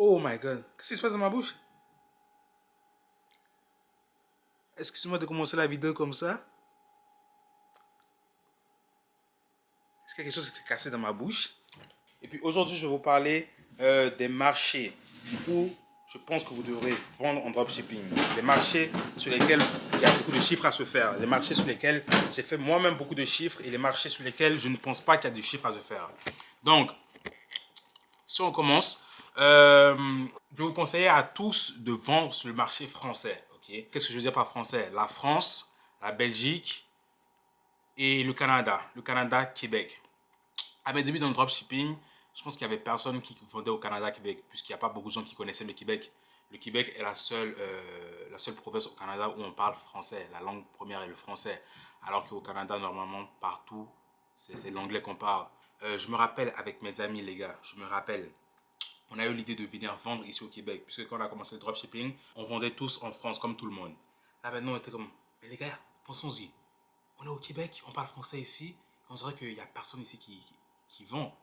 Oh my god, qu'est-ce qui se passe dans ma bouche? Excuse-moi de commencer la vidéo comme ça. Est-ce qu'il y a quelque chose qui s'est cassé dans ma bouche? Et puis aujourd'hui, je vais vous parler des marchés où je pense que vous devrez vendre en dropshipping. Des marchés sur lesquels il y a beaucoup de chiffres à se faire. Des marchés sur lesquels j'ai fait moi-même beaucoup de chiffres et les marchés sur lesquels je ne pense pas qu'il y a du chiffre à se faire. Donc, si on commence, je vais vous conseiller à tous de vendre sur le marché français. Okay? Qu'est-ce que je veux dire par français? La France, la Belgique et le Canada. Le Canada, Québec. À mes débuts dans le dropshipping, je pense qu'il n'y avait personne qui vendait au Canada, Québec, puisqu'il n'y a pas beaucoup de gens qui connaissaient le Québec. Le Québec est la seule province au Canada où on parle français. La langue première est le français. Alors qu'au Canada, normalement, partout, c'est l'anglais qu'on parle. Je me rappelle avec mes amis, les gars, je me rappelle, on a eu l'idée de venir vendre ici au Québec, puisque quand on a commencé le dropshipping, on vendait tous en France, comme tout le monde. Là, maintenant, on était comme, mais les gars, pensons-y. On est au Québec, on parle français ici, on dirait qu'il n'y a personne ici qui vend.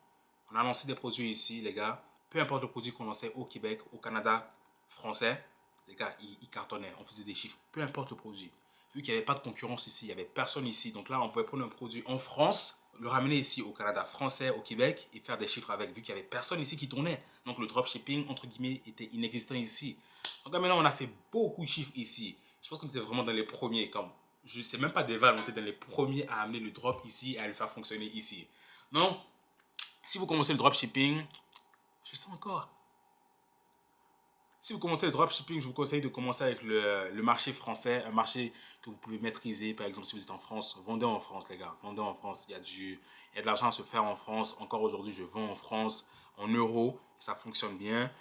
On a lancé des produits ici, les gars. Peu importe le produit qu'on lançait au Québec, au Canada, français, les gars, ils cartonnaient. On faisait des chiffres. Peu importe le produit. Vu qu'il n'y avait pas de concurrence ici, il n'y avait personne ici. Donc là, on pouvait prendre un produit en France, le ramener ici au Canada français, au Québec et faire des chiffres avec. Vu qu'il n'y avait personne ici qui tournait. Donc le dropshipping, entre guillemets, était inexistant ici. Donc là, maintenant, on a fait beaucoup de chiffres ici. Je pense qu'on était vraiment dans les premiers. Comme, je ne sais même pas des vannes, on était dans les premiers à amener le drop ici et à le faire fonctionner ici. Donc, si vous commencez le dropshipping, je sais encore. Si vous commencez le dropshipping, je vous conseille de commencer avec le marché français, un marché que vous pouvez maîtriser. Par exemple, si vous êtes en France, vendez en France, les gars. Vendez en France. Il y a de l'argent à se faire en France. Encore aujourd'hui, je vends en France, en euros. Et ça fonctionne bien.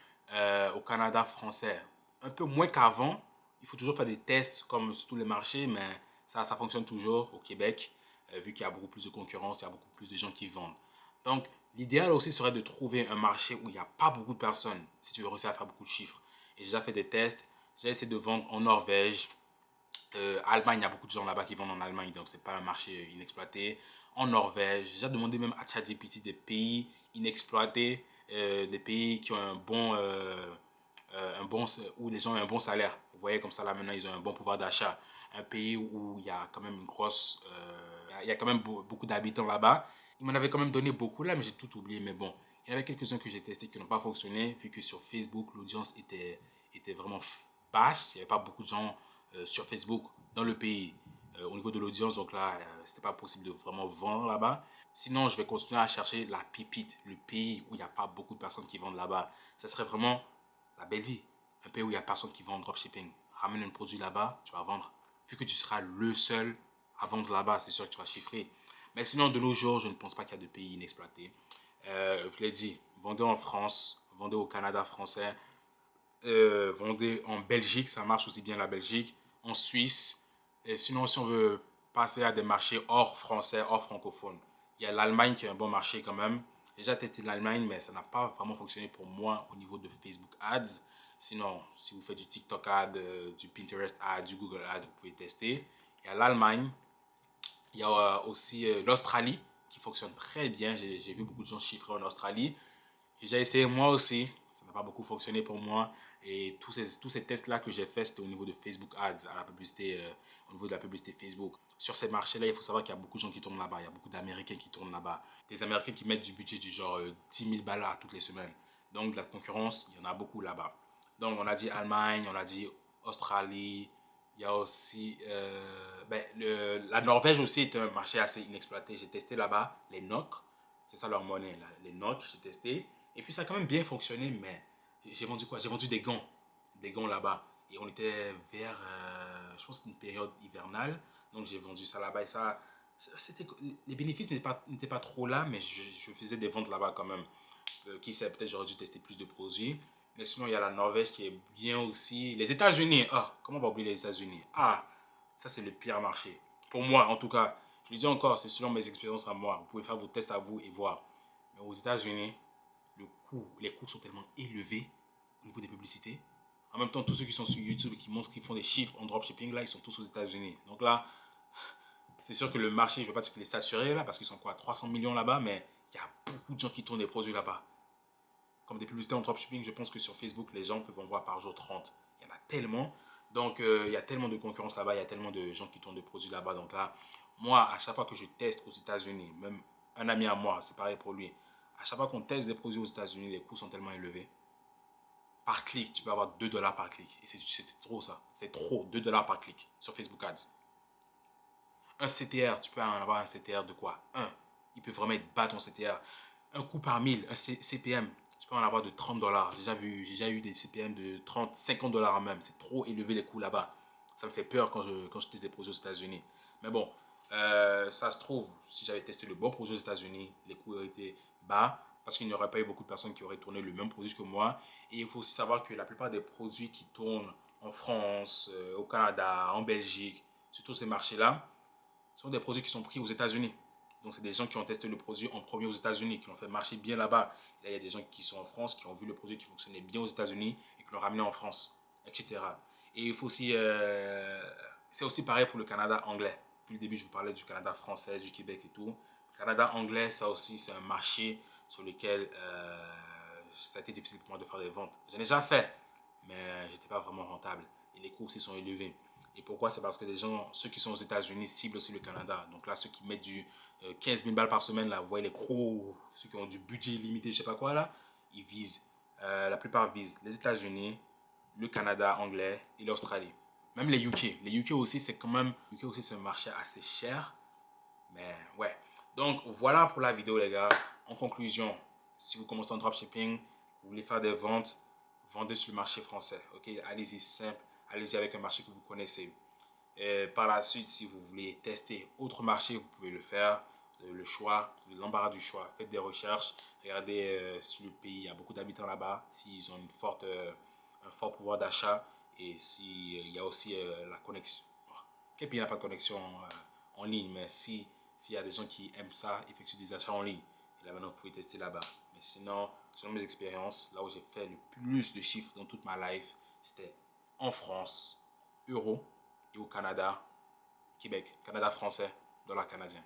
Au Canada français, un peu moins qu'avant. Il faut toujours faire des tests comme sur tous les marchés, mais ça fonctionne toujours au Québec, vu qu'il y a beaucoup plus de concurrence, il y a beaucoup plus de gens qui vendent. Donc, l'idéal aussi serait de trouver un marché où il n'y a pas beaucoup de personnes, si tu veux réussir à faire beaucoup de chiffres. Et j'ai déjà fait des tests. J'ai essayé de vendre en Norvège. Allemagne, il y a beaucoup de gens là-bas qui vendent en Allemagne, donc c'est pas un marché inexploité. En Norvège, j'ai déjà demandé même à ChatGPT des pays inexploités, des pays qui ont où les gens ont un bon salaire. Vous voyez comme ça là maintenant ils ont un bon pouvoir d'achat. Un pays où il y a quand même une grosse, il y a quand même beaucoup d'habitants là-bas. Il m'en avait quand même donné beaucoup là, mais j'ai tout oublié. Mais bon, il y en avait quelques-uns que j'ai testés qui n'ont pas fonctionné, vu que sur Facebook l'audience était vraiment basse. Il n'y avait pas beaucoup de gens sur Facebook dans le pays au niveau de l'audience. Donc là, c'était pas possible de vraiment vendre là-bas. Sinon, je vais continuer à chercher la pépite, le pays où il n'y a pas beaucoup de personnes qui vendent là-bas. Ça serait vraiment la belle vie. Un pays où il n'y a personne qui vend en dropshipping. Ramène un produit là-bas, tu vas vendre. Vu que tu seras le seul à vendre là-bas, c'est sûr que tu vas chiffrer. Mais sinon, de nos jours, je ne pense pas qu'il y a de pays inexploités. Je l'ai dit, vendez en France, vendez au Canada français, vendez en Belgique, ça marche aussi bien la Belgique, en Suisse. Et sinon, si on veut passer à des marchés hors français, hors francophone, il y a l'Allemagne qui est un bon marché quand même. J'ai déjà testé l'Allemagne, mais ça n'a pas vraiment fonctionné pour moi au niveau de Facebook Ads. Sinon, si vous faites du TikTok Ad, du Pinterest Ad, du Google Ad, vous pouvez tester. Il y a l'Allemagne. Il y a aussi l'Australie qui fonctionne très bien. J'ai vu beaucoup de gens chiffrer en Australie. J'ai déjà essayé moi aussi. Ça n'a pas beaucoup fonctionné pour moi. Et tous ces tests-là que j'ai fait, c'était au niveau de Facebook Ads, à la publicité, au niveau de la publicité Facebook. Sur ces marchés-là, il faut savoir qu'il y a beaucoup de gens qui tournent là-bas. Il y a beaucoup d'Américains qui tournent là-bas. Des Américains qui mettent du budget du genre 10 000 balles toutes les semaines. Donc, de la concurrence, il y en a beaucoup là-bas. Donc, on a dit Allemagne, on a dit Australie. Il y a aussi la Norvège aussi est un marché assez inexploité. J'ai testé là-bas les NOK. C'est ça leur monnaie, là. Les NOK, j'ai testé. Et puis ça a quand même bien fonctionné, mais j'ai vendu quoi? J'ai vendu des gants. Des gants là-bas. Et on était vers, je pense, une période hivernale. Donc j'ai vendu ça là-bas. Et ça, les bénéfices n'étaient pas trop là, mais je faisais des ventes là-bas quand même. Qui sait, peut-être j'aurais dû tester plus de produits. Mais sinon, il y a la Norvège qui est bien aussi. Les États-Unis, ah, comment on va oublier les États-Unis? Ah, ça c'est le pire marché. Pour moi, en tout cas. Je le dis encore, c'est selon mes expériences à moi. Vous pouvez faire vos tests à vous et voir. Mais aux États-Unis, les coûts sont tellement élevés au niveau des publicités. En même temps, tous ceux qui sont sur YouTube et qui montrent qu'ils font des chiffres en dropshipping, là, ils sont tous aux États-Unis. Donc là, c'est sûr que le marché, je ne veux pas dire qu'il est saturé là, parce qu'ils sont quoi, 300 millions là-bas, mais il y a beaucoup de gens qui tournent des produits là-bas. comme des publicités en dropshipping, je pense que sur Facebook, les gens peuvent en voir par jour 30. Il y en a tellement. Donc, il y a tellement de concurrence là-bas, il y a tellement de gens qui tournent des produits là-bas. Donc là, moi, à chaque fois que je teste aux États-Unis, même un ami à moi, c'est pareil pour lui, à chaque fois qu'on teste des produits aux États-Unis, les coûts sont tellement élevés. Par clic, tu peux avoir 2 dollars par clic. Et c'est trop ça. C'est trop, 2 dollars par clic sur Facebook Ads. Un CTR, tu peux en avoir un CTR de quoi? Un. Il peut vraiment être bas ton CTR. Un coût par 1000, un CPM, tu peux en avoir de 30 dollars. J'ai déjà eu des CPM de 30, 50 dollars même. C'est trop élevé les coûts là-bas. Ça me fait peur quand je teste des produits aux États-Unis. Mais bon, ça se trouve, si j'avais testé le bon produit aux États-Unis, les coûts auraient été bas parce qu'il n'y aurait pas eu beaucoup de personnes qui auraient tourné le même produit que moi. Et il faut aussi savoir que la plupart des produits qui tournent en France, au Canada, en Belgique, sur tous ces marchés-là, sont des produits qui sont pris aux États-Unis. Donc, c'est des gens qui ont testé le produit en premier aux États-Unis, qui l'ont fait marcher bien là-bas. Là, il y a des gens qui sont en France, qui ont vu le produit qui fonctionnait bien aux États-Unis et qui l'ont ramené en France, etc. Et il faut aussi. C'est aussi pareil pour le Canada anglais. Depuis le début, je vous parlais du Canada français, du Québec et tout. Le Canada anglais, ça aussi, c'est un marché sur lequel ça a été difficile pour moi de faire des ventes. J'en ai déjà fait, mais j'étais pas vraiment rentable. Et les coûts aussi sont élevés. Et pourquoi? C'est parce que les gens, ceux qui sont aux États-Unis, ciblent aussi le Canada. Donc là, ceux qui mettent du 15 000 balles par semaine, là, vous voyez les gros, ceux qui ont du budget limité, je sais pas quoi, là, ils visent. La plupart visent les États-Unis, le Canada anglais et l'Australie. Même les UK. Les UK aussi, c'est quand même. UK aussi, c'est un marché assez cher. Mais ouais. Donc voilà pour la vidéo, les gars. En conclusion, si vous commencez en dropshipping, vous voulez faire des ventes, vendez sur le marché français. Ok, allez-y simple. Allez-y avec un marché que vous connaissez. Et par la suite, si vous voulez tester autre marché, vous pouvez le faire. Vous avez le choix, l'embarras du choix. Faites des recherches. Regardez si le pays, il y a beaucoup d'habitants là-bas, s'ils ont un fort pouvoir d'achat et s'il y a aussi la connexion. Quel pays n'a pas de connexion en ligne, mais s'il y a des gens qui aiment ça, effectuent des achats en ligne, et là maintenant vous pouvez tester là-bas. Mais sinon, selon mes expériences, là où j'ai fait le plus de chiffres dans toute ma life, c'était en France, euro, et au Canada, Québec, Canada français, dollar canadien.